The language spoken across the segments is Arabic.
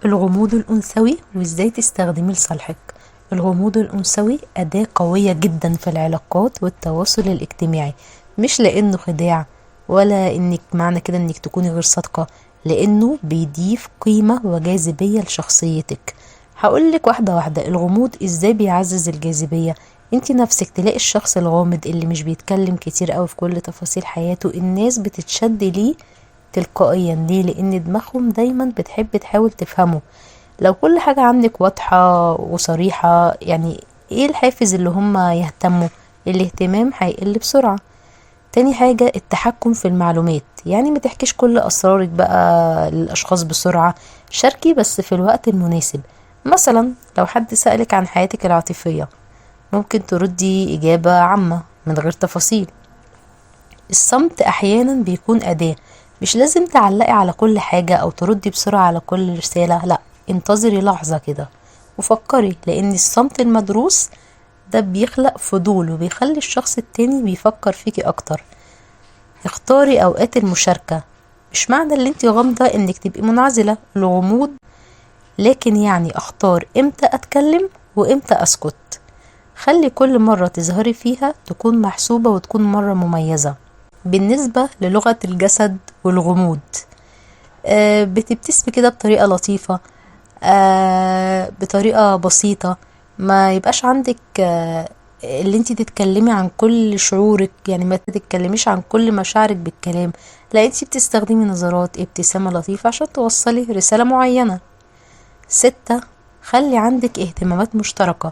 الغموض الأنثوي وإزاي تستخدميه لصالحك. الغموض الأنثوي أداة قوية جدا في العلاقات والتواصل الاجتماعي، مش لأنه خداع ولا إنك معنى كده إنك تكوني غير صادقة، لأنه بيضيف قيمة وجاذبية لشخصيتك. هقولك واحدة واحدة الغموض إزاي بيعزز الجاذبية. انتي نفسك تلاقي الشخص الغامض اللي مش بيتكلم كتير قوي في كل تفاصيل حياته، الناس بتتشد ليه تلقائيا. ليه؟ لان دماغهم دايما بتحب تحاول تفهمه. لو كل حاجة عندك واضحة وصريحة، يعني ايه الحافز اللي هم يهتموا؟ الاهتمام هيقل بسرعة. تاني حاجة التحكم في المعلومات، يعني ما تحكيش كل اسرارك بقى للاشخاص بسرعة، شاركي بس في الوقت المناسب. مثلا لو حد سألك عن حياتك العاطفية ممكن تردي اجابة عامة من غير تفاصيل. الصمت احيانا بيكون اداة، مش لازم تعلقي على كل حاجة او تردي بسرعة على كل رسالة، لا، انتظري لحظة كده وفكري، لان الصمت المدروس ده بيخلق فضول وبيخلي الشخص التاني بيفكر فيكي اكتر. اختاري اوقات المشاركة، مش معنى اللي انتي غامضة انك تبقي منعزلة. الغموض لكن يعني اختار امتى اتكلم وامتى اسكت. خلي كل مرة تظهري فيها تكون محسوبة وتكون مرة مميزة. بالنسبة للغة الجسد والغموض، بتبتسمي كده بطريقة لطيفة، بطريقة بسيطة، ما يبقاش عندك اللي انتي تتكلمي عن كل شعورك، يعني ما تتكلميش عن كل مشاعرك بالكلام، لا، انتي بتستخدمي نظرات، ابتسامة لطيفة عشان توصلي رسالة معينة. 6، خلي عندك اهتمامات مشتركة.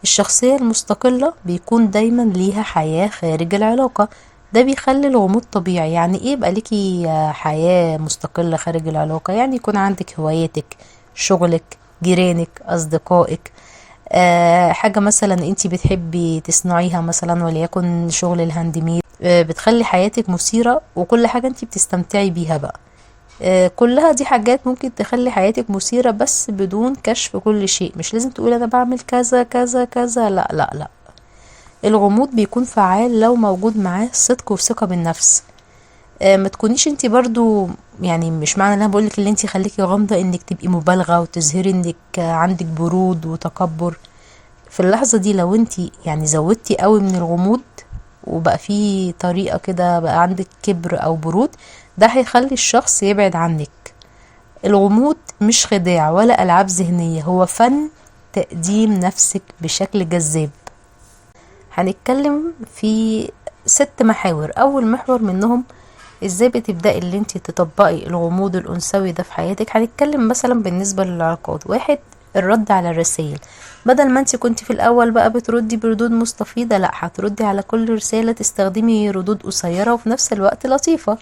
الشخصية المستقلة بيكون دايما ليها حياة خارج العلاقة، ده بيخلي الغموض طبيعي. يعني ايه يبقى ليكي حياة مستقلة خارج العلاقة؟ يعني يكون عندك هواياتك، شغلك، جيرانك، اصدقائك، حاجة مثلا انتي بتحبي تصنعيها، مثلا وليكن شغل الهاند ميد، بتخلي حياتك مثيرة وكل حاجة انتي بتستمتعي بيها بقى. كلها دي حاجات ممكن تخلي حياتك مثيرة، بس بدون كشف كل شيء. مش لازم تقولي انا بعمل كذا كذا كذا، لا لا لا. الغموض بيكون فعال لو موجود معاه صدق وثقة بالنفس. ما تكونيش انتي برضو، يعني مش معنى ان انا بقولك اللي انتي خليكي غامضة انك تبقي مبالغة وتظهري انك عندك برود وتكبر. في اللحظة دي لو انتي يعني زودتي قوي من الغموض وبقى في طريقة كده، بقى عندك كبر او برود، ده هيخلي الشخص يبعد عنك. الغموض مش خداع ولا ألعاب ذهنية، هو فن تقديم نفسك بشكل جذاب. هنتكلم في 6 محاور. أول محور منهم ازاي بتبدأي اللي انتي تطبقي الغموض الأنثوي ده في حياتك. هنتكلم مثلا بالنسبة للعلاقات. 1، الرد على الرسائل. بدل ما انتي كنتي في الأول بقى بتردي بردود مستفيضة، لا، هتردي على كل رسالة تستخدمي ردود قصيرة وفي نفس الوقت لطيفة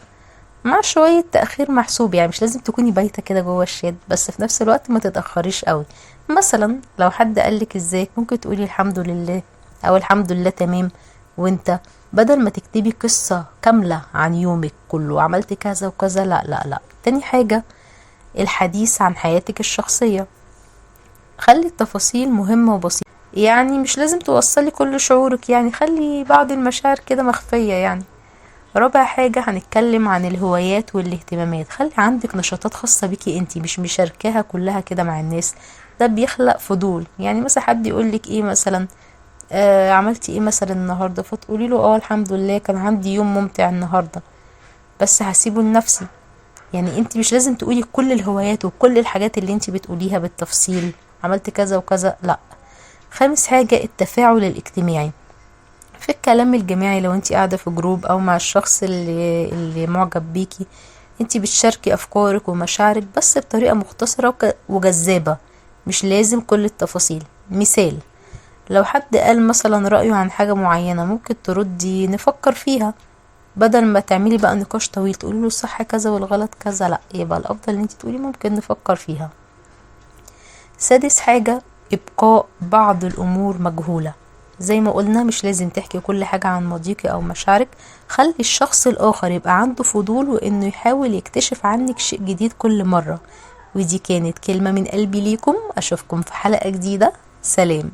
مع شوية تأخير محسوب. يعني مش لازم تكوني بايتة كده جوه الشات، بس في نفس الوقت ما تتأخريش قوي. مثلا لو حد قالك ازيك ممكن تقولي الحمد لله او الحمد لله تمام، وانت بدل ما تكتبي قصة كاملة عن يومك كله عملت كذا وكذا، لا لا لا. تاني حاجة الحديث عن حياتك الشخصية. خلي التفاصيل مهمة وبسيطة، يعني مش لازم توصلي كل شعورك، يعني خلي بعض المشاعر كده مخفية يعني. رابع حاجة هنتكلم عن الهوايات والاهتمامات. خلي عندك نشاطات خاصة بيكي انتي، مش مشاركاها كلها كده مع الناس، ده بيخلق فضول. يعني مثلا حد يقولك ايه مثلا، عملتي ايه مثلا النهاردة، فتقولي له اه الحمد لله كان عندي يوم ممتع النهاردة، بس هسيبه لنفسي. يعني انتي مش لازم تقولي كل الهوايات وكل الحاجات اللي انتي بتقوليها بالتفصيل، عملت كذا وكذا، لا. خامس حاجة التفاعل الاجتماعي في الكلام الجماعي. لو انتي قاعدة في جروب او مع الشخص اللي معجب بيكي، انتي بتشاركي افكارك ومشاعرك بس بطريقة مختصرة وجذابة، مش لازم كل التفاصيل. مثال، لو حد قال مثلا رأيه عن حاجة معينة ممكن تردي نفكر فيها، بدل ما تعملي بقى نقاش طويل تقولي له الصح كذا والغلط كذا، لا، يبقى الافضل ان انتي تقولي ممكن نفكر فيها. سادس حاجة ابقاء بعض الامور مجهولة. زي ما قلنا مش لازم تحكي كل حاجة عن ماضيك او مشاعرك، خلي الشخص الاخر يبقى عنده فضول وانه يحاول يكتشف عنك شيء جديد كل مرة. ودي كانت كلمة من قلبي ليكم، اشوفكم في حلقة جديدة، سلام.